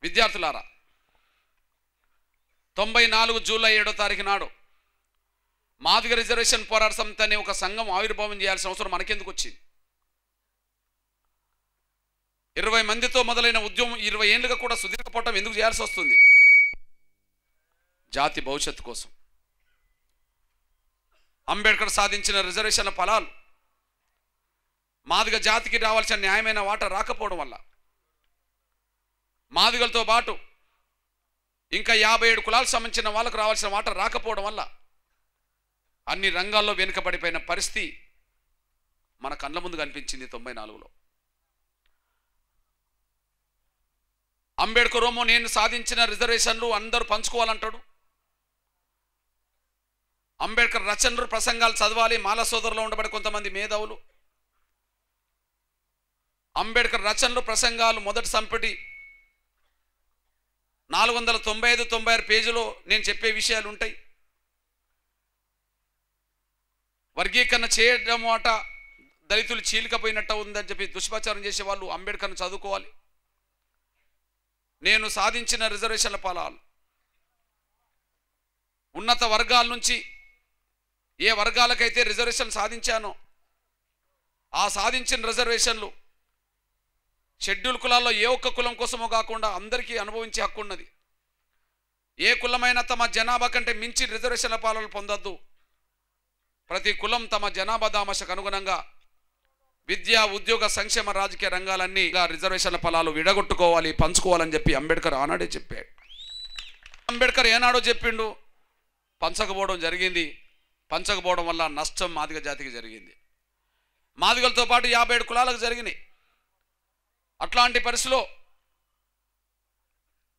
విద్యార్థులారా, 94 జూలై 7వ తారీఖు నాడు మాదిగ రిజర్వేషన్ పోరాట సమితి అనే ఒక సంఘం ఆవిర్భావం చేయాల్సిన అవసరం మనకెందుకు వచ్చింది? 20 మందితో మొదలైన ఉద్యమం 20 ఏళ్ళుగా కూడా సుదీర్ఘపోవటం ఎందుకు చేయాల్సి వస్తుంది? జాతి భవిష్యత్తు కోసం. అంబేద్కర్ సాధించిన రిజర్వేషన్ల ఫలాలు మాదిగ జాతికి రావాల్సిన న్యాయమైన వాటా రాకపోవడం వల్ల, మాదిగలతో పాటు ఇంకా 57 కులాలకు సంబంధించిన వాళ్ళకు రావాల్సిన వాటా రాకపోవడం వల్ల అన్ని రంగాల్లో వెనుకబడిపోయిన పరిస్థితి మన కళ్ళ ముందు కనిపించింది 94లో. అంబేద్కర్ ఏమో నేను సాధించిన రిజర్వేషన్లు అందరూ పంచుకోవాలంటాడు. అంబేద్కర్ రచనలు ప్రసంగాలు చదవాలి మాల సోదరులో ఉండబడే కొంతమంది మేధావులు. అంబేద్కర్ రచనలు ప్రసంగాలు మొదటి సంపుటి 495-96 పేజీలో నేను చెప్పే విషయాలు ఉంటాయి. వర్గీకరణ చేయడం అట దళితులు చీలికపోయినట్టు ఉందని చెప్పి దుష్ప్రచారం చేసే వాళ్ళు అంబేద్కర్ను చదువుకోవాలి. నేను సాధించిన రిజర్వేషన్ల ఫలాలు ఉన్నత వర్గాల నుంచి ఏ వర్గాలకైతే రిజర్వేషన్ సాధించానో ఆ సాధించిన రిజర్వేషన్లు షెడ్యూల్ కులాల్లో ఏ ఒక్క కులం కోసమో కాకుండా అందరికీ అనుభవించే హక్కు ఉన్నది. ఏ కులమైనా తమ జనాభా కంటే మించి రిజర్వేషన్ల ఫలాలు పొందొద్దు. ప్రతి కులం తమ జనాభా దామాషకు అనుగుణంగా విద్యా ఉద్యోగ సంక్షేమ రాజకీయ రంగాలన్నీ రిజర్వేషన్ల ఫలాలు విడగొట్టుకోవాలి, పంచుకోవాలని చెప్పి అంబేద్కర్ ఆనాడే చెప్పాడు. అంబేద్కర్ ఏనాడో చెప్పిండు, పంచకపోవడం జరిగింది. పంచకపోవడం వల్ల నష్టం మాదిగ జాతికి జరిగింది. మాదిగలతో పాటు 57 కులాలకు జరిగినాయి. అట్లాంటి పరిస్థితిలో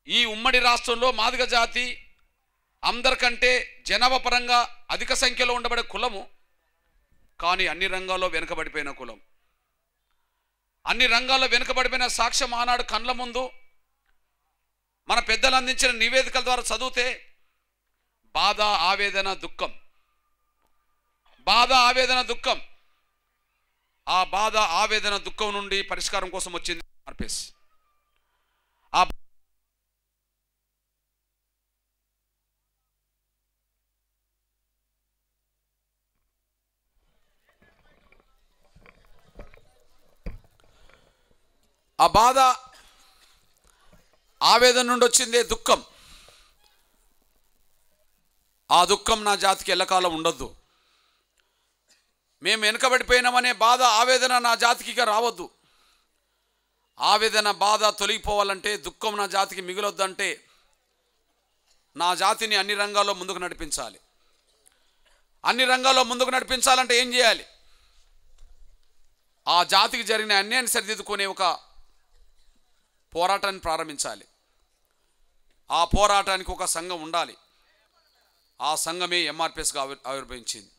ఈ ఉమ్మడి రాష్ట్రంలో మాదిగ జాతి అందరికంటే జనాభా పరంగా అధిక సంఖ్యలో ఉండబడే కులము, కానీ అన్ని రంగాల్లో వెనుకబడిపోయిన కులం. అన్ని రంగాల్లో వెనుకబడిపోయిన సాక్ష్యం ఆనాడు కండ్ల ముందు మన పెద్దలు అందించిన నివేదికల ద్వారా చదివితే బాధ, ఆవేదన, దుఃఖం. బాధ, ఆవేదన, దుఃఖం. ఆ బాధ, ఆవేదన, దుఃఖం నుండి పరిష్కారం కోసం వచ్చింది ఆర్పిఎస్. ఆ బాధ, ఆవేదన నుండి వచ్చిందే దుఃఖం. ఆ దుఃఖం నా జాతికి ఎల్లకాలం ఉండొద్దు. మేము వెనుకబడిపోయినామనే బాధ, ఆవేదన నా జాతికి ఇక రావద్దు. ఆవేదన, బాధ తొలగిపోవాలంటే, దుఃఖం నా జాతికి మిగిలొద్దంటే నా జాతిని అన్ని రంగాల్లో ముందుకు నడిపించాలి. అన్ని రంగాల్లో ముందుకు నడిపించాలంటే ఏం చేయాలి? ఆ జాతికి జరిగిన అన్యాయాన్ని సరిదిద్దుకునే ఒక పోరాటాన్ని ప్రారంభించాలి. ఆ పోరాటానికి ఒక సంఘం ఉండాలి. ఆ సంఘమే ఎంఆర్పిఎస్గా ఆవిర్భవించింది.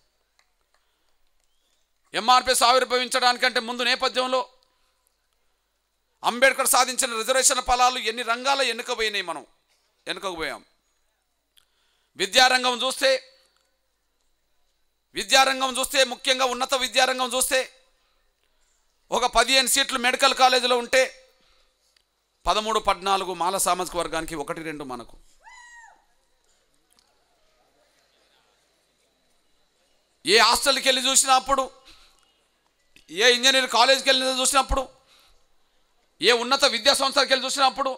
ఎంఆర్పిఎస్ ఆవిర్భవించడానికంటే ముందు నేపథ్యంలో అంబేద్కర్ సాధించిన రిజర్వేషన్ ఫలాలు ఎన్ని రంగాల్లో వెనుకపోయినాయి, మనం వెనుకపోయాం. విద్యారంగం చూస్తే ముఖ్యంగా ఉన్నత విద్యారంగం చూస్తే ఒక 15 సీట్లు మెడికల్ కాలేజీలో ఉంటే 13-14 మాల సామాజిక వర్గానికి, 1-2 మనకు. ఏ హాస్టల్కి వెళ్ళి చూసినప్పుడు, ఏ ఇంజనీర్ కాలేజీకి వెళ్ళి చూసినప్పుడు, ఏ ఉన్నత విద్యా సంస్థలకు వెళ్ళి చూసినప్పుడు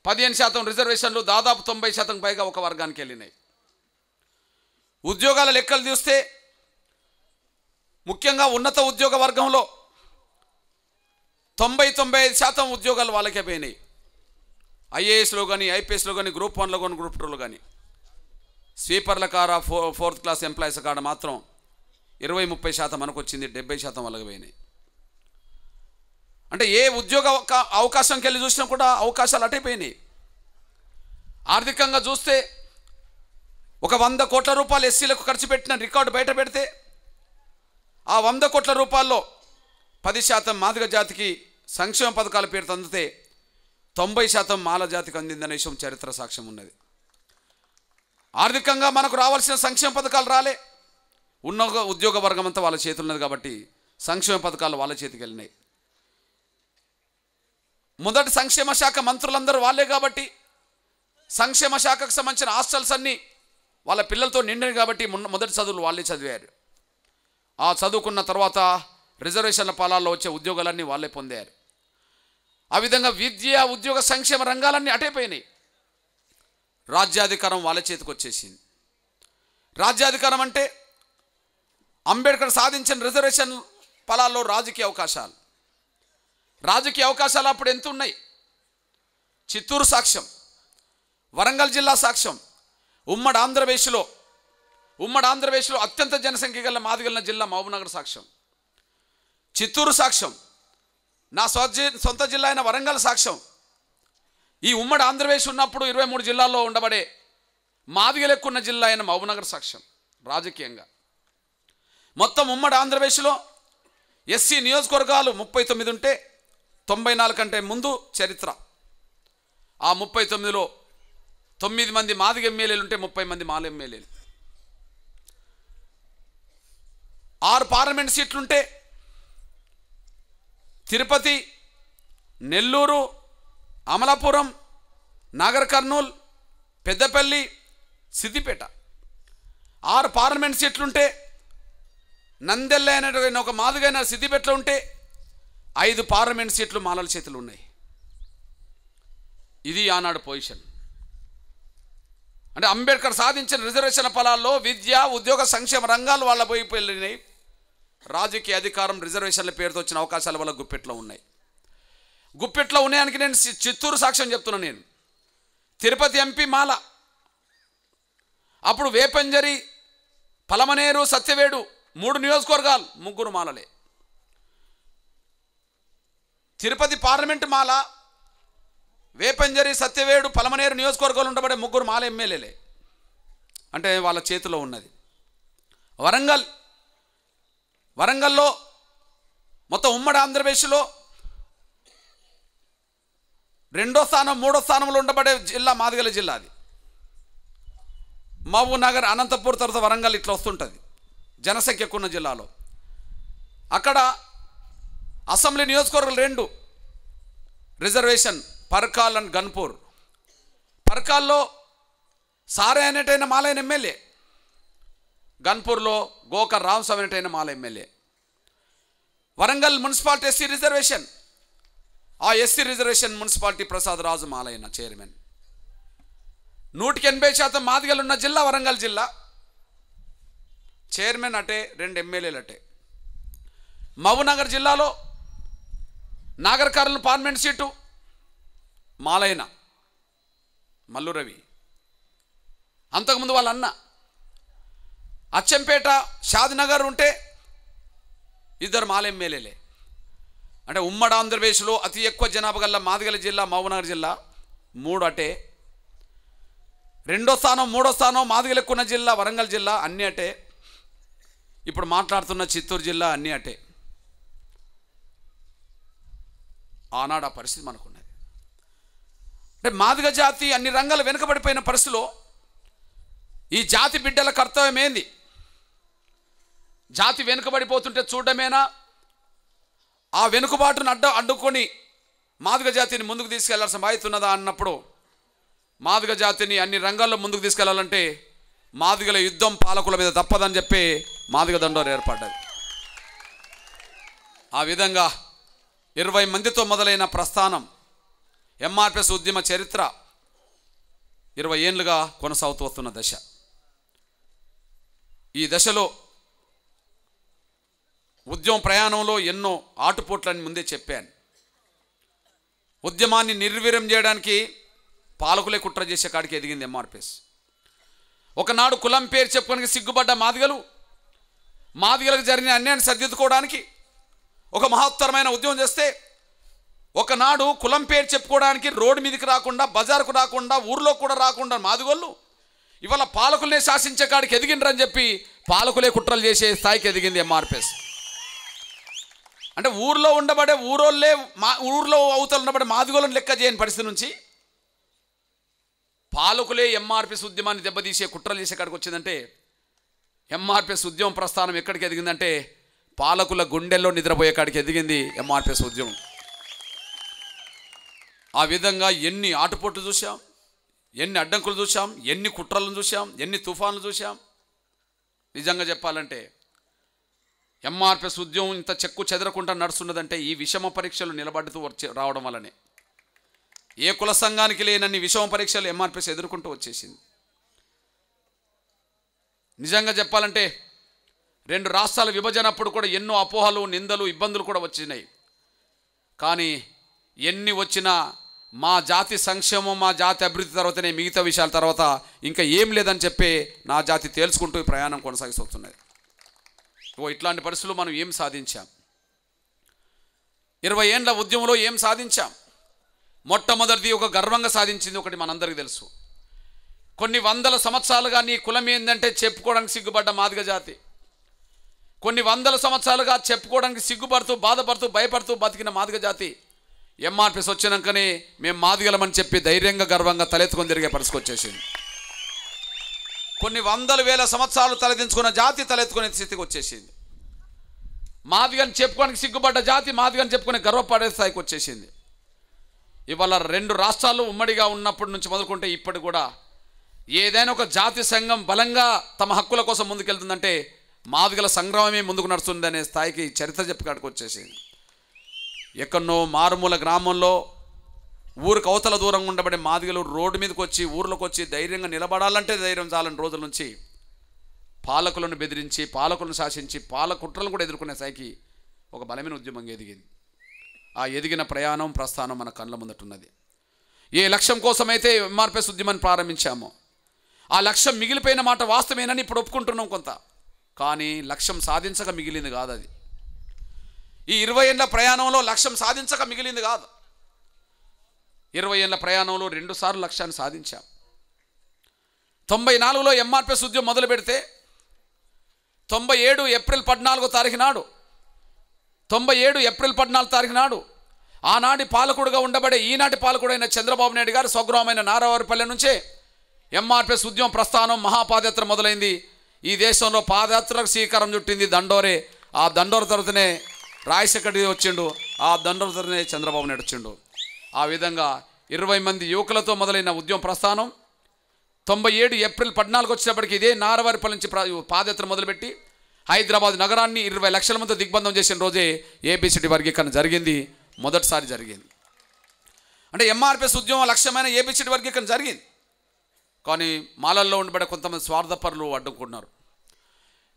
15% రిజర్వేషన్లు, దాదాపు 90% పైగా ఒక వర్గానికి వెళ్ళినాయి. ఉద్యోగాల లెక్కలు చూస్తే ముఖ్యంగా ఉన్నత ఉద్యోగ వర్గంలో 90-95% ఉద్యోగాలు వాళ్ళకే పోయినాయి. ఐఏఎస్లో కానీ, ఐపీఎస్లో కానీ, గ్రూప్ 1లో కానీ, గ్రూప్ 2లో కానీ. స్వీపర్ల కాడ, 4th క్లాస్ ఎంప్లాయీస్ కాడ మాత్రం 20-30% మనకు వచ్చింది, 70% వాళ్ళకి పోయినాయి. అంటే ఏ ఉద్యోగ అవకాశంకి వెళ్ళి చూసినా కూడా అవకాశాలు అటైపోయినాయి. ఆర్థికంగా చూస్తే ఒక 100 కోట్ల రూపాయలు ఎస్సీలకు ఖర్చు పెట్టిన రికార్డు బయట పెడితే ఆ 100 కోట్ల రూపాయల్లో 10% మాదిగ జాతికి సంక్షేమ పథకాల పేరుతో అందితే 90% మాల జాతికి అందిందనే విషయం చరిత్ర సాక్ష్యం ఉన్నది. ఆర్థికంగా మనకు రావాల్సిన సంక్షేమ పథకాలు రాలే. ఉన్న ఉద్యోగ వర్గం అంతా వాళ్ళ చేతులు ఉన్నది కాబట్టి సంక్షేమ పథకాలు వాళ్ళ చేతికి వెళ్ళినాయి. మొదటి సంక్షేమ శాఖ మంత్రులందరూ వాళ్ళే కాబట్టి సంక్షేమ శాఖకు సంబంధించిన హాస్టల్స్ అన్నీ వాళ్ళ పిల్లలతో నిండినవి కాబట్టి మొదటి చదువులు వాళ్ళే చదివారు. ఆ చదువుకున్న తర్వాత రిజర్వేషన్ల పాలాల్లో వచ్చే ఉద్యోగాలన్నీ వాళ్ళే పొందారు. ఆ విధంగా విద్య, ఉద్యోగ, సంక్షేమ రంగాలన్నీ అటైపోయినాయి. రాజ్యాధికారం వాళ్ళ చేతికి వచ్చేసింది. రాజ్యాధికారం అంటే అంబేద్కర్ సాధించిన రిజర్వేషన్ ఫలాల్లో రాజకీయ అవకాశాలు. రాజకీయ అవకాశాలు అప్పుడు ఎంత ఉన్నాయి? చిత్తూరు సాక్ష్యం, వరంగల్ జిల్లా సాక్ష్యం, ఉమ్మడి ఆంధ్రప్రదేశ్లో అత్యంత జనసంఖ్య గల మాదిగల జిల్లా మహబూబ్నగర్ సాక్ష్యం, చిత్తూరు సాక్ష్యం, నా సొంత జిల్లా అయిన వరంగల్ సాక్ష్యం. ఈ ఉమ్మడి ఆంధ్రప్రదేశ్ ఉన్నప్పుడు 23 జిల్లాల్లో ఉండబడే మాదిగలు ఎక్కువ ఉన్న జిల్లా అయిన మహబూబ్నగర్ సాక్ష్యం. రాజకీయంగా మొత్తం ఉమ్మడి ఆంధ్రప్రదేశ్లో ఎస్సీ నియోజకవర్గాలు 39 ఉంటే 94 కంటే ముందు చరిత్ర. ఆ 39లో 9 మంది మాదిగ ఎమ్మెల్యేలు ఉంటే 30 మంది మాల ఎమ్మెల్యేలు. 6 పార్లమెంట్ సీట్లుంటే తిరుపతి, నెల్లూరు, అమలాపురం, నాగర్ కర్నూల్, పెద్దపల్లి, సిద్దిపేట. 6 పార్లమెంట్ సీట్లుంటే నందెల్ల అనేటువంటి ఒక మాదిగైన సిద్దిపేటలో ఉంటే 5 పార్లమెంట్ సీట్లు మాలల చేతులు ఉన్నాయి. ఇది ఆనాడు పొజిషన్. అంటే అంబేద్కర్ సాధించిన రిజర్వేషన్ ఫలాల్లో విద్య, ఉద్యోగ, సంక్షేమ రంగాలు వాళ్ళ పోయిపోయినాయి. రాజకీయ అధికారం రిజర్వేషన్ల పేరుతో వచ్చిన అవకాశాల వల్ల గుప్పెట్లో ఉన్నాయి. గుప్పెట్లో ఉన్నాయానికి నేను చిత్తూరు సాక్ష్యం చెప్తున్నాను. నేను తిరుపతి ఎంపీ మాల, అప్పుడు వేపంజరి, పలమనేరు, సత్యవేడు 3 నియోజకవర్గాలు 3 మాలలే. తిరుపతి పార్లమెంటు మాల, వేపంజరి, సత్యవేడు, పలమనేరు నియోజకవర్గాలు ఉండబడే 3 మాల ఎమ్మెల్యేలే. అంటే వాళ్ళ చేతిలో ఉన్నది. వరంగల్లో మొత్తం ఉమ్మడి ఆంధ్రప్రదేశ్లో 2వ స్థానం 3వ స్థానంలో ఉండబడే జిల్లా మాదిగల జిల్లా. అది మహబూబ్ నగర్, అనంతపూర్ తర్వాత వరంగల్ ఇట్లా వస్తుంటుంది జనసంఖ్య ఎక్కువ ఉన్న జిల్లాలో. అక్కడ అసెంబ్లీ నియోజకవర్గాలు 2 రిజర్వేషన్, పర్కాల్ అండ్ గన్పూర్. పర్కాల్లో సారే అనేటైన మాలైన ఎమ్మెల్యే, గన్పూర్లో గోకర్ రామస్వామి అనేటైన మాల MLA. Warangal municipality SC reservation, ఆ SC reservation municipality Prasad Raju మాలైన చైర్మన్. 180% మాదిగలు ఉన్న జిల్లా వరంగల్ జిల్లా. చైర్మన్ అటే, 2 ఎమ్మెల్యేలు అటే. మహబూబ్నగర్ జిల్లాలో నాగర్ కర్నూల్ పార్లమెంట్ సీటు మాలైన మల్లు రవి, అంతకుముందు వాళ్ళ అన్న. అచ్చంపేట, షాద్నగర్ ఉంటే 2 మాల ఎమ్మెల్యేలే. అంటే ఉమ్మడి ఆంధ్రప్రదేశ్లో అతి ఎక్కువ జనాభా గల మాదిగల జిల్లా మహబూబ్నగర్ జిల్లా 3 అటే. 2వ స్థానం 3వ స్థానం మాదిగలు ఎక్కువ ఉన్న జిల్లా వరంగల్ జిల్లా అన్నీ అటే. ఇప్పుడు మాట్లాడుతున్న చిత్తూరు జిల్లా అన్నీ అటే. ఆనాడు ఆ పరిస్థితి మనకున్నది. అంటే మాదిగ జాతి అన్ని రంగాలు వెనుకబడిపోయిన పరిస్థితిలో ఈ జాతి బిడ్డల కర్తవ్యం ఏంది? జాతి వెనుకబడిపోతుంటే చూడడమేనా? ఆ వెనుకబాటును అడ్డుకొని మాదిగ జాతిని ముందుకు తీసుకెళ్లాల్సిన బాధ్యత ఉన్నదా అన్నప్పుడు, మాదిగ జాతిని అన్ని రంగాల్లో ముందుకు తీసుకెళ్లాలంటే మాదిగల యుద్ధం పాలకుల మీద తప్పదని చెప్పి మాదిగ దండోరు ఏర్పడ్డది. ఆ విధంగా 20 మందితో మొదలైన ప్రస్థానం, ఎంఆర్పిఎస్ ఉద్యమ చరిత్ర 20 ఏళ్ళుగా కొనసాగుతూ వస్తున్న దశ. ఈ దశలో ఉద్యమ ప్రయాణంలో ఎన్నో ఆటుపోట్లని ముందే చెప్పాను. ఉద్యమాన్ని నిర్వీర్యం చేయడానికి పాలకులే కుట్ర చేసే కాడికి ఎదిగింది ఎంఆర్పిఎస్. ఒకనాడు కులం పేరు చెప్పుకోడానికి సిగ్గుపడ్డ మాదిగలకు జరిగిన అన్యాయాన్ని సరిదిద్దుకోవడానికి ఒక మహత్తరమైన ఉద్యమం చేస్తే, ఒకనాడు కులం పేరు చెప్పుకోవడానికి రోడ్డు మీదకి రాకుండా, బజారుకు రాకుండా, ఊర్లో కూడా రాకుండా మాదిగోళ్ళు ఇవాళ పాలకులనే శాసించే కాడికి ఎదిగిండ్రని చెప్పి పాలకులే కుట్రలు చేసే స్థాయికి ఎదిగింది ఎంఆర్పిఎస్. అంటే ఊర్లో ఉండబడే ఊర్లో అవతల ఉండబడే మాదిగోళ్ళని లెక్క చేయని పరిస్థితి నుంచి పాలకులే ఎంఆర్పిఎస్ ఉద్యమాన్ని దెబ్బతీసే కుట్రలు చేసే కాడికి వచ్చిందంటే, ఎంఆర్పిఎస్ ఉద్యమం ప్రస్థానం ఎక్కడికి ఎదిగిందంటే పాలకుల గుండెల్లో నిద్రపోయే కాడికి ఎదిగింది ఎంఆర్పిఎస్ ఉద్యమం. ఆ విధంగా ఎన్ని ఆటుపోట్లు చూసాం, ఎన్ని అడ్డంకులు చూసాం, ఎన్ని కుట్రలను చూసాం, ఎన్ని తుఫాన్లు చూసాం. నిజంగా చెప్పాలంటే ఎంఆర్పిఎస్ ఉద్యమం ఇంత చెక్కు చెదరకుండా నడుస్తున్నదంటే ఈ విషమ పరీక్షలు నిలబడుతూ రావడం వల్లనే. ఏ కుల సంఘానికి లేనన్ని విషమ పరీక్షలు ఎంఆర్పిఎస్ ఎదుర్కొంటూ వచ్చేసింది. నిజంగా చెప్పాలంటే 2 రాష్ట్రాల విభజన అప్పుడు కూడా ఎన్నో అపోహలు, నిందలు, ఇబ్బందులు కూడా వచ్చినాయి. కానీ ఎన్ని వచ్చినా మా జాతి సంక్షేమం, మా జాతి అభివృద్ధి తర్వాతనే మిగతా విషయాల తర్వాత ఇంకా ఏం లేదని చెప్పి నా జాతి తేల్చుకుంటూ ప్రయాణం కొనసాగిస్తున్నది. ఇట్లాంటి పరిస్థితుల్లో మనం ఏం సాధించాం? 20 ఏండ్ల ఉద్యమంలో ఏం సాధించాం? మొట్టమొదటిది ఒక గర్వంగా సాధించింది ఒకటి మనందరికీ తెలుసు. కొన్ని వందల సంవత్సరాలుగా నీ కులం ఏంటంటే చెప్పుకోవడానికి సిగ్గుపడ్డ మాదిగ జాతి, కొన్ని వందల సంవత్సరాలుగా చెప్పుకోవడానికి సిగ్గుపడుతూ, బాధపడుతూ, భయపడుతూ బతికిన మాదిగ జాతి ఎంఆర్పిఎస్ వచ్చినాకనే మేము మాదిగలమని చెప్పి ధైర్యంగా, గర్వంగా తలెత్తుకొని తిరిగే పరిస్థితి వచ్చేసింది. కొన్ని వందల వేల సంవత్సరాలు తలెదించుకున్న జాతి తలెత్తుకునే స్థితికి వచ్చేసింది. మాదిగని చెప్పుకోవడానికి సిగ్గుపడ్డ జాతి మాదిగని చెప్పుకునే గర్వపడే స్థాయికి వచ్చేసింది. ఇవాళ 2 రాష్ట్రాలు ఉమ్మడిగా ఉన్నప్పటి నుంచి మొదలుకుంటే ఇప్పటి కూడా ఏదైనా ఒక జాతి సంఘం బలంగా తమ హక్కుల కోసం ముందుకెళ్తుందంటే మాదిగల సంగ్రామమే ముందుకు నడుస్తుంది అనే స్థాయికి చరిత్ర చెప్పుకాడికి వచ్చేసింది. ఎక్కడనో మారుమూల గ్రామంలో ఊరికి అవతల దూరంగా ఉండబడే మాదిగలు రోడ్డు మీదకి వచ్చి, ఊర్లోకి వచ్చి ధైర్యంగా నిలబడాలంటే ధైర్యం చాలని రోజుల నుంచి పాలకులను బెదిరించి, పాలకులను శాసించి, పాలకుట్రలను కూడా ఎదుర్కొనే స్థాయికి ఒక బలమైన ఉద్యమంగా ఎదిగింది. ఆ ఎదిగిన ప్రయాణం, ప్రస్థానం మన కళ్ళ ముందటున్నది. ఏ లక్ష్యం కోసమైతే ఎంఆర్పిఎస్ ఉద్యమాన్ని ప్రారంభించామో ఆ లక్ష్యం మిగిలిపోయిన మాట వాస్తవేనని ఇప్పుడు ఒప్పుకుంటున్నాం కొంత. కానీ లక్ష్యం సాధించక మిగిలింది కాదు అది. ఈ 20 ఏళ్ళ ప్రయాణంలో లక్ష్యం సాధించక మిగిలింది కాదు. 20 ఏళ్ళ ప్రయాణంలో 2 సార్లు లక్ష్యాన్ని సాధించాం. 94లో ఎంఆర్పిఎస్ ఉద్యమం మొదలు పెడితే 97 ఏప్రిల్ 14వ తారీఖు నాడు 97 ఏప్రిల్ 14 తారీఖు నాడు ఆనాటి పాలకుడుగా ఉండబడే ఈనాటి పాలకుడైన చంద్రబాబు నాయుడు గారు స్వగ్రామైన నారావారిపల్లె నుంచే ఎంఆర్పిఎస్ ఉద్యమం ప్రస్థానం, మహాపాదయాత్ర మొదలైంది. ఈ దేశంలో పాదయాత్రకు శ్రీకారం చుట్టింది దండోరే. ఆ దండోర తర్వాతనే రాజశేఖర్ వచ్చిండు, ఆ దండోర తర్వాతనే చంద్రబాబు నాయుడు వచ్చిండు. ఆ విధంగా 20 మంది యువకులతో మొదలైన ఉద్యమ ప్రస్థానం 97 ఏప్రిల్ 14 వచ్చినప్పటికీ ఇదే నారావారిపల్లి నుంచి పాదయాత్ర మొదలుపెట్టి హైదరాబాద్ నగరాన్ని 20 లక్షల మంది దిగ్బంధం చేసిన రోజే ఏబిసిడి వర్గీకరణ జరిగింది, మొదటిసారి జరిగింది. అంటే ఎంఆర్పిఎస్ ఉద్యమం లక్ష్యమైన ఏబిసిడి వర్గీకరణ జరిగింది. కానీ మాలల్లో ఉండబడే కొంతమంది స్వార్థపరులు అడ్డుకున్నారు.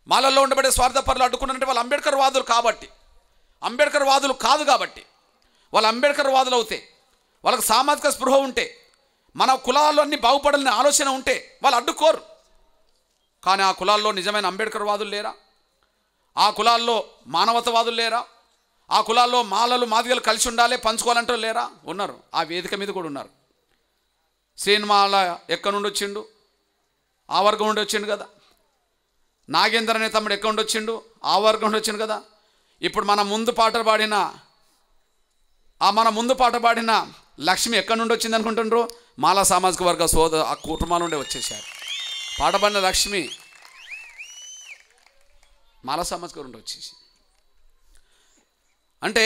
మాలల్లో ఉండబడే స్వార్థపరులు అడ్డుకున్నారంటే వాళ్ళు అంబేద్కర్ వాదులు కాబట్టి, అంబేద్కర్ వాదులు కాదు కాబట్టి. వాళ్ళు అంబేద్కర్ వాదులు అవుతే, వాళ్ళకి సామాజిక స్పృహ ఉంటే, మన కులాల్లో అన్ని బాగుపడాలని ఆలోచన ఉంటే వాళ్ళు అడ్డుకోరు. కానీ ఆ కులాల్లో నిజమైన అంబేద్కర్ వాదులు లేరా? ఆ కులాల్లో మానవతవాదులు లేరా? ఆ కులాల్లో మాలలు మాదిగలు కలిసి ఉండాలి, పంచుకోవాలంటూ లేరా? ఉన్నారు. ఆ వేదిక మీద కూడా ఉన్నారు. శ్రీనిమాల ఎక్కడి నుండి వచ్చిండు? ఆ వర్గం నుండి వచ్చిండు కదా. నాగేంద్ర అనే తమ్ముడు ఎక్కడి నుండి వచ్చిండు? ఆ వర్గం నుండి వచ్చిండు కదా. ఇప్పుడు మన ముందు పాట పాడిన లక్ష్మి ఎక్కడి నుండి వచ్చింది అనుకుంటున్నారు? మాలా సామాజిక వర్గ ఆ కుటుంబాల నుండి వచ్చేసారు. పాట పాడిన లక్ష్మి మాలా సామాజిక నుండి వచ్చేసి. అంటే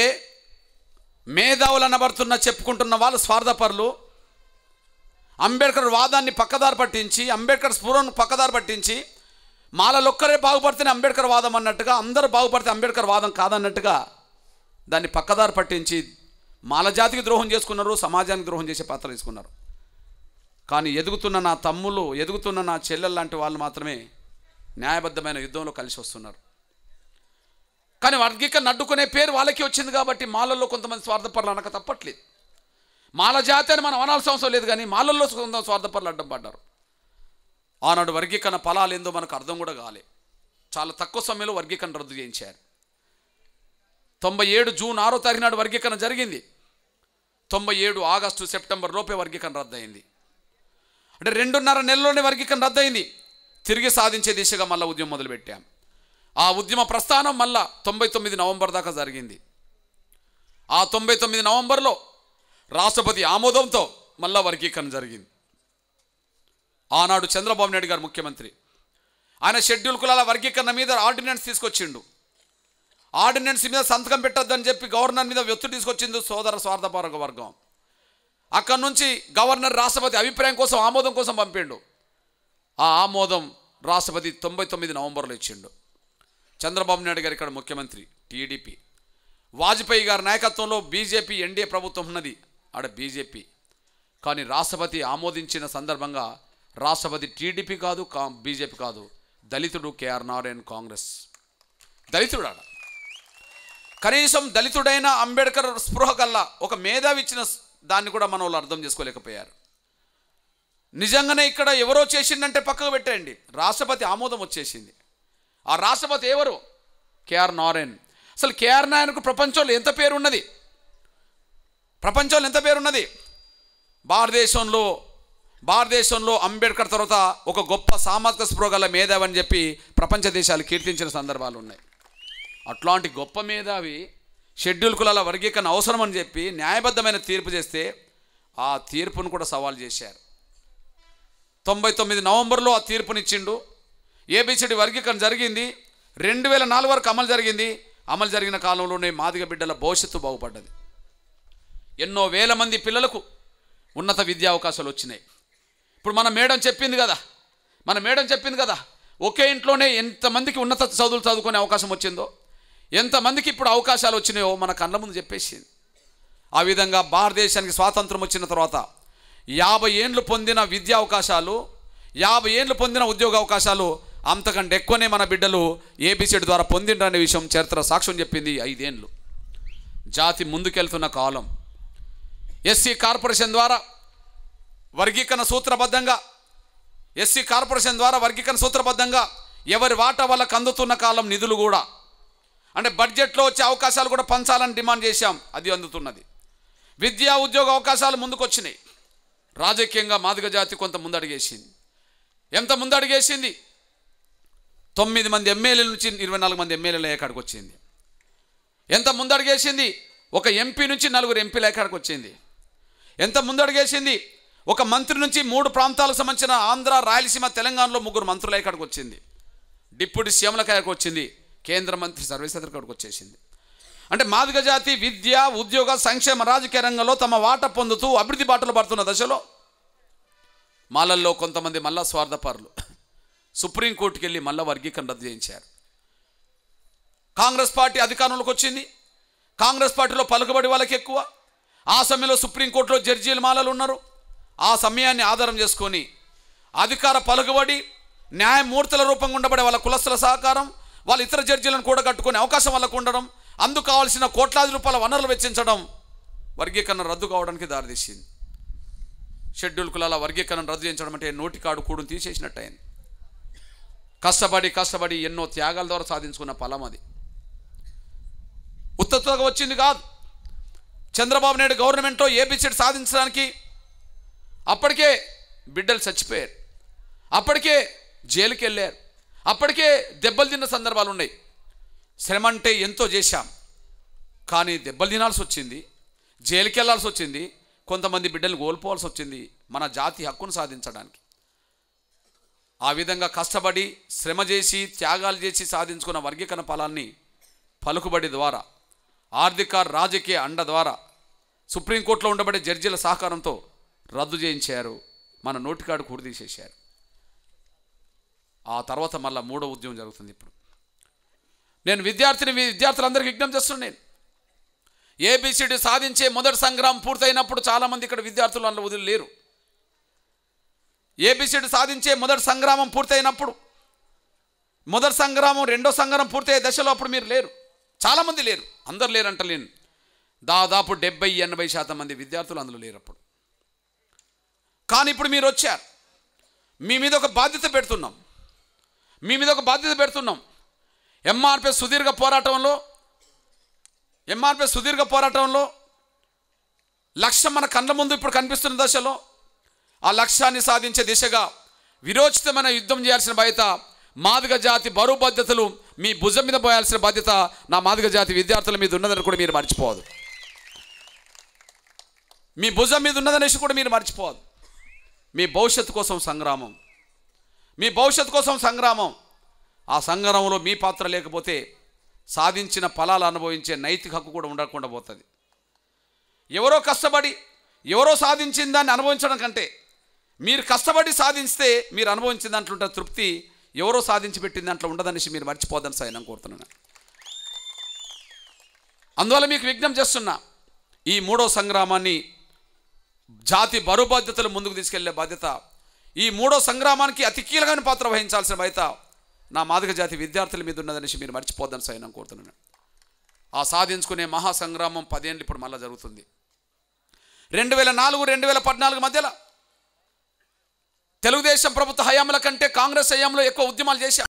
మేధావులు అనబడుతున్న చెప్పుకుంటున్న వాళ్ళు స్వార్థపరులు. అంబేద్కర్ వాదాన్ని పక్కదారి పట్టించి, అంబేద్కర్ స్ఫూర్తిని పక్కదారి పట్టించి, మాలలొక్కరే బాగుపడితేనే అంబేద్కర్ వాదం అన్నట్టుగా, అందరూ బాగుపడితే అంబేద్కర్ వాదం కాదన్నట్టుగా దాన్ని పక్కదారి పట్టించి మాల జాతికి ద్రోహం చేసుకున్నారు, సమాజానికి ద్రోహం చేసే పాత్ర తీసుకున్నారు. కానీ ఎదుగుతున్న నా తమ్ముళ్ళు, ఎదుగుతున్న నా చెల్లెలు లాంటి వాళ్ళు మాత్రమే న్యాయబద్ధమైన యుద్ధంలో కలిసి వస్తున్నారు. కానీ వర్గీకరణ అడ్డుకునే పేరు వాళ్ళకి వచ్చింది కాబట్టి మాలల్లో కొంతమంది స్వార్థపరులు అనక తప్పట్లేదు. మాల జాతి అని మనం అనాల్సిన అవసరం లేదు, కానీ మాలల్లో కొంత స్వార్థపరులు అడ్డం పడ్డారు. ఆనాడు వర్గీకరణ ఫలాలు ఏందో మనకు అర్థం కూడా కాలే. చాలా తక్కువ సమయంలో వర్గీకరణ రద్దు చేయించారు. 97 జూన్ 6వ తారీఖు నాడు వర్గీకరణ జరిగింది. 97 ఆగస్టు సెప్టెంబర్ లోపే వర్గీకరణ రద్దయింది. అంటే 2.5 నెలల్లోనే వర్గీకరణ రద్దయింది. తిరిగి సాధించే దిశగా మళ్ళీ ఉద్యమం మొదలుపెట్టాం. ఆ ఉద్యమ ప్రస్థానం మళ్ళా 99 నవంబర్ దాకా జరిగింది. ఆ 99 నవంబర్లో రాష్ట్రపతి ఆమోదంతో మళ్ళా వర్గీకరణ జరిగింది. ఆనాడు చంద్రబాబు నాయుడు గారు ముఖ్యమంత్రి. ఆయన షెడ్యూల్ కులాల వర్గీకరణ మీద ఆర్డినెన్స్ తీసుకొచ్చిండు. ఆర్డినెన్స్ మీద సంతకం పెట్టొద్దని చెప్పి గవర్నర్ మీద ఒత్తిడి తీసుకొచ్చింది సోదర స్వార్థపర వర్గం. అక్కడి నుంచి గవర్నర్ రాష్ట్రపతి అభిప్రాయం కోసం ఆమోదం కోసం పంపిండు. ఆ ఆమోదం రాష్ట్రపతి 99 నవంబర్లో ఇచ్చిండు. చంద్రబాబు నాయుడు గారు ఇక్కడ ముఖ్యమంత్రి, టీడీపీ. వాజ్పేయి గారి నాయకత్వంలో బీజేపీ ఎన్డీఏ ప్రభుత్వం ఉన్నది, ఆడ బీజేపీ. కానీ రాష్ట్రపతి ఆమోదించిన సందర్భంగా రాష్ట్రపతి టీడీపీ కాదు, బీజేపీ కాదు, దళితుడు కేఆర్ నారాయణ్, కాంగ్రెస్. దళితుడు ఆడ. కనీసం దళితుడైన అంబేద్కర్ స్పృహ కల్లా ఒక మేధావి ఇచ్చిన దాన్ని కూడా మన వాళ్ళు అర్థం చేసుకోలేకపోయారు. నిజంగానే ఇక్కడ ఎవరో చేసిందంటే పక్కకు పెట్టండి, రాష్ట్రపతి ఆమోదం వచ్చేసింది. ఆ రాష్ట్రపతి ఎవరు? కేఆర్ నారాయణ్. అసలు కేఆర్ నారాయణ్కు ప్రపంచంలో ఎంత పేరున్నది? ప్రపంచంలో ఎంత పేరున్నది? భారతదేశంలో అంబేద్కర్ తర్వాత ఒక గొప్ప సామాజిక స్పృహ గల మేధావి అని చెప్పి ప్రపంచ దేశాలు కీర్తించిన సందర్భాలు ఉన్నాయి. అట్లాంటి గొప్ప మేధావి షెడ్యూల్ కులాల వర్గీకరణ అవసరం అని చెప్పి న్యాయబద్ధమైన తీర్పు చేస్తే ఆ తీర్పును కూడా సవాల్ చేశారు. 99 నవంబర్లో ఆ తీర్పునిచ్చిండు. ఏబిసిడి వర్గీకరణ జరిగింది. 2004 వరకు అమలు జరిగింది. అమలు జరిగిన కాలంలోనే మాదిగ బిడ్డల భవిష్యత్తు బాగుపడ్డది. ఎన్నో వేల మంది పిల్లలకు ఉన్నత విద్యా అవకాశాలు వచ్చినాయి. ఇప్పుడు మన మేడం చెప్పింది కదా, ఒకే ఇంట్లోనే ఎంతమందికి ఉన్నత చదువులు చదువుకునే అవకాశం వచ్చిందో, ఎంతమందికి ఇప్పుడు అవకాశాలు వచ్చినాయో మన కళ్ళ ముందు చెప్పేసింది. ఆ విధంగా భారతదేశానికి స్వాతంత్రం వచ్చిన తర్వాత 50 ఏండ్లు పొందిన విద్యా అవకాశాలు, 50 ఏండ్లు పొందిన ఉద్యోగ అవకాశాలు అంతకంటే ఎక్కువనే మన బిడ్డలు ఏబిసిడి ద్వారా పొందిండ్రనే విషయం చరిత్ర సాక్ష్యం చెప్పింది. 5 ఏండ్లు జాతి ముందుకెళ్తున్న కాలం. ఎస్సీ కార్పొరేషన్ ద్వారా వర్గీకరణ సూత్రబద్ధంగా ఎవరి వాటా వాళ్ళకు అందుతున్న కాలం. నిధులు కూడా అంటే బడ్జెట్లో వచ్చే అవకాశాలు కూడా పంచాలని డిమాండ్ చేశాం, అది అందుతున్నది. విద్యా ఉద్యోగ అవకాశాలు ముందుకు వచ్చినాయి. రాజకీయంగా మాదిగ జాతి కొంత ముందడుగేసింది. ఎంత ముందడుగేసింది? 9 మంది ఎమ్మెల్యేల నుంచి 24 మంది ఎమ్మెల్యేల ఏకాడికి వచ్చింది. ఎంత ముందడుగేసింది? ఒక ఎంపీ నుంచి 4 ఎంపీల ఏకాడికి వచ్చింది. ఎంత ముందడుగేసింది? ఒక మంత్రి నుంచి 3 ప్రాంతాలకు సంబంధించిన ఆంధ్ర, రాయలసీమ, తెలంగాణలో 3 మంత్రుల ఏకాడికి వచ్చింది. డిప్యూటీ సీఎంల ఏకాడికి వచ్చింది. కేంద్ర మంత్రి సర్వేశ్వర కాడికి వచ్చేసింది. అంటే మాదిగ జాతి విద్య, ఉద్యోగ, సంక్షేమ, రాజకీయ రంగంలో తమ వాటా పొందుతూ అభివృద్ధి బాటలు పడుతున్న దశలో మాలల్లో కొంతమంది మళ్ళా స్వార్థపరులు సుప్రీంకోర్టుకి వెళ్ళి మళ్ళా వర్గీకరణ రద్దు చేయించారు. కాంగ్రెస్ పార్టీ అధికారంలోకి వచ్చింది. కాంగ్రెస్ పార్టీలో పలుకుబడి వాళ్ళకి ఎక్కువ. ఆ సమయంలో సుప్రీంకోర్టులో జడ్జీలు మాలలు ఉన్నారు. ఆ సమయాన్ని ఆధారం చేసుకొని అధికార పలుకుబడి, న్యాయమూర్తుల రూపంగా ఉండబడే వాళ్ళ కులస్తుల సహకారం, వాళ్ళ ఇతర జడ్జీలను కూడా కట్టుకునే అవకాశం వాళ్ళకు ఉండడం, అందుకు కావాల్సిన కోట్లాది రూపాయల వనరులు వెచ్చించడం వర్గీకరణ రద్దు కావడానికి దారితీసింది. షెడ్యూల్ కులాల వర్గీకరణ రద్దు చేయించడం అంటే నోటికాడు కూడును తీసేసినట్టు అయింది. కష్టపడి ఎన్నో త్యాగాల ద్వారా సాధించుకున్న ఫలం అది. ఉత్తత్తుగా వచ్చింది కాదు. చంద్రబాబు నాయుడు గవర్నమెంట్లో ఏబిసిడి సాధించడానికి అప్పటికే బిడ్డలు చచ్చిపోయారు, అప్పటికే జైలుకి వెళ్ళారు, అప్పటికే దెబ్బలు తిన్న సందర్భాలు ఉన్నాయి. శ్రమ అంటే ఎంతో చేశాం, కానీ దెబ్బలు తినాల్సి వచ్చింది, జైలుకి వెళ్ళాల్సి వచ్చింది, కొంతమంది బిడ్డలు కోల్పోవాల్సి వచ్చింది మన జాతి హక్కును సాధించడానికి. ఆ విధంగా కష్టపడి, శ్రమ చేసి, త్యాగాలు చేసి సాధించుకున్న వర్గీకరణ ఫలాన్ని పలుకుబడి ద్వారా, ఆర్థిక రాజకీయ అండ ద్వారా, సుప్రీంకోర్టులో ఉండబడే జడ్జీల సహకారంతో రద్దు చేయించారు. మన నోటికాడు కూడి తీసేశారు. ఆ తర్వాత మళ్ళీ 3వ ఉద్యమం జరుగుతుంది. ఇప్పుడు నేను విద్యార్థులందరికీ విజ్ఞప్తి చేస్తున్నాను. ఏబిసిడి సాధించే మొదటి సంగ్రామం పూర్తయినప్పుడు చాలామంది ఇక్కడ విద్యార్థులు అందులో వదిలేరు. ఏబిసిడి సాధించే మొదటి సంగ్రామం పూర్తయినప్పుడు, మొదటి సంగ్రామం, రెండో సంగ్రామం పూర్తయ్యే దశలో అప్పుడు మీరు లేరు. చాలామంది లేరు, అందరు లేరంటలేను, దాదాపు 70-80% మంది విద్యార్థులు అందులో లేరు అప్పుడు. కానీ ఇప్పుడు మీరు వచ్చారు. మీ మీద ఒక బాధ్యత పెడుతున్నాం. ఎంఆర్పిఎస్ సుదీర్ఘ పోరాటంలో లక్ష్యం మన కళ్ళ ముందు ఇప్పుడు కనిపిస్తున్న దశలో ఆ లక్ష్యాన్ని సాధించే దిశగా విరోచితమైన యుద్ధం చేయాల్సిన బాధ్యత, మాదిగ జాతి బరువు బాధ్యతలు మీ భుజం మీద పోయాల్సిన బాధ్యత నా మాదిగ జాతి విద్యార్థుల మీద ఉన్నదని కూడా మీరు మర్చిపోవద్దు. మీ భుజం మీద ఉన్నదనేసి కూడా మీరు మర్చిపోవద్దు. మీ భవిష్యత్తు కోసం సంగ్రామం. ఆ సంగ్రామంలో మీ పాత్ర లేకపోతే సాధించిన ఫలాలు అనుభవించే నైతిక హక్కు కూడా ఉండకుండా పోతుంది. ఎవరో కష్టపడి ఎవరో సాధించిన దాన్ని అనుభవించడం కంటే మీరు కష్టపడి సాధిస్తే మీరు అనుభవించిన దాంట్లో ఉంటే తృప్తి ఎవరో సాధించి పెట్టిన దాంట్లో ఉండదనేసి మీరు మర్చిపోదని సైనం కోరుతున్నాను. అందువల్ల మీకు విజ్ఞప్తి చేస్తున్నా, ఈ మూడో సంగ్రామాన్ని జాతి బరువు బాధ్యతలు ముందుకు తీసుకెళ్లే బాధ్యత, ఈ మూడో సంగ్రామానికి అతి కీలకమైన పాత్ర వహించాల్సిన బాధ్యత నా మాదిగ జాతి విద్యార్థుల మీద ఉన్నదనేసి మీరు మర్చిపోద్దని సైనం కోరుతున్నాను. ఆ సాధించుకునే మహాసంగ్రామం 10 ఏళ్ళు ఇప్పుడు మళ్ళీ జరుగుతుంది. 2004-2014 మధ్యలో తెలుగుదేశం ప్రభుత్వ హయాంల కంటే కాంగ్రెస్ హయాంలో ఎక్కువ ఉద్యమాలు చేశాం.